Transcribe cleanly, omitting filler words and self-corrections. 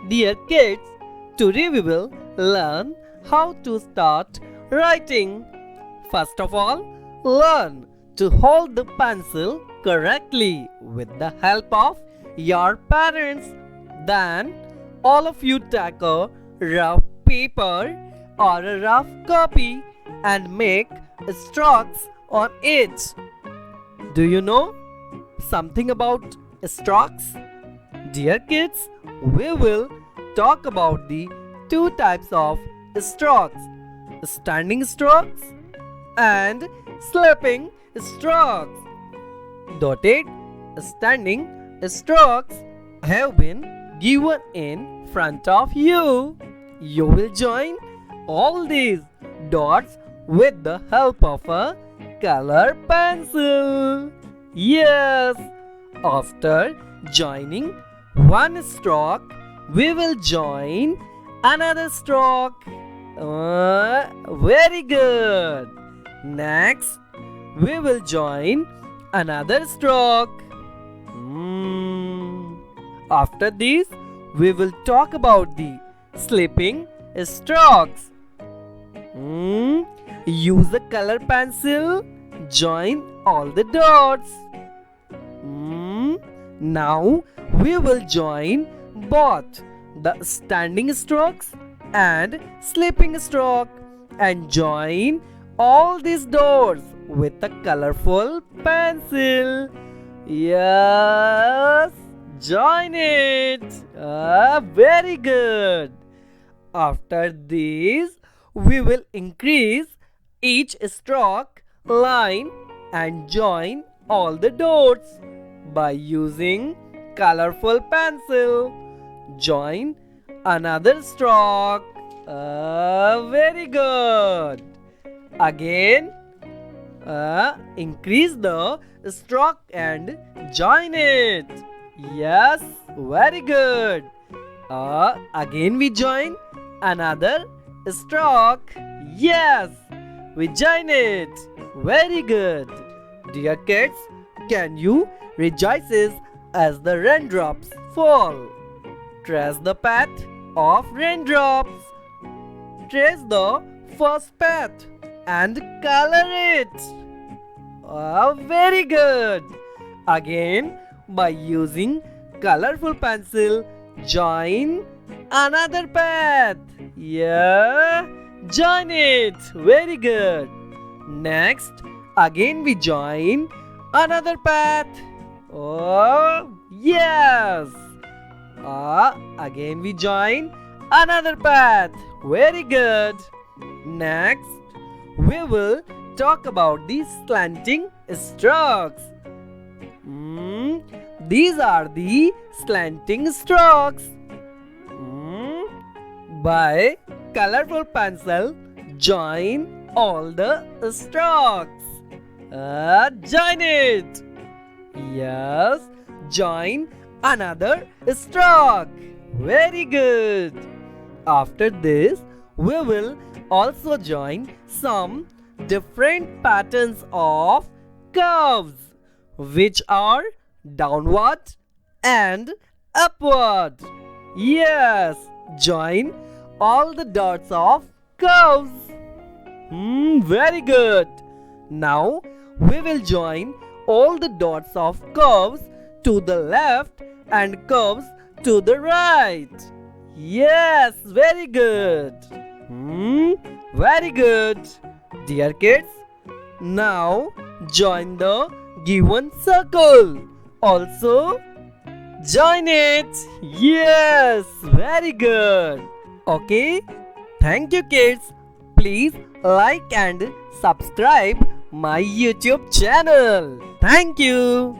Dear kids, today we will learn how to start writing. First of all, learn to hold the pencil correctly with the help of your parents. Then, all of you take a rough paper or a rough copy and make strokes on it. Do you know something about strokes? Dear kids, we will talk about the two types of strokes, standing strokes and slipping strokes. Dotted standing strokes have been given in front of you. You will join all these dots with the help of a color pencil. Yes, after joining one stroke, we will join another stroke. Very good. Next, we will join another stroke. After this, we will talk about the slipping strokes. Use the color pencil. Join all the dots. Now we will join both the standing strokes and slipping stroke and join all these dots with a colorful pencil. Yes, join it. Very good. After this, we will increase each stroke line and join all the dots by using colorful pencil. Join another stroke. Very good. Again, increase the stroke and join it. Yes, very good. Again we join another stroke. Yes, we join it. Very good. Dear kids, can you rejoice as the raindrops fall? Trace the path of raindrops. Trace the first path and color it. Very good. Again, by using colorful pencil, join another path. Yeah, join it. Very good. Next, again we join another path. Oh, yes. Again we join another path. Very good. Next, we will talk about the slanting strokes. These are the slanting strokes. By colorful pencil, join all the strokes. Join it. Yes, join another stroke. Very good. After this, we will also join some different patterns of curves, which are downward and upward. Yes, join all the dots of curves. Very good. Now we will join all the dots of curves to the left and curves to the right. Yes, very good. Very good. Dear kids, now join the given circle. Also, join it. Yes, very good. Okay, thank you kids. Please like and subscribe my YouTube channel. Thank you.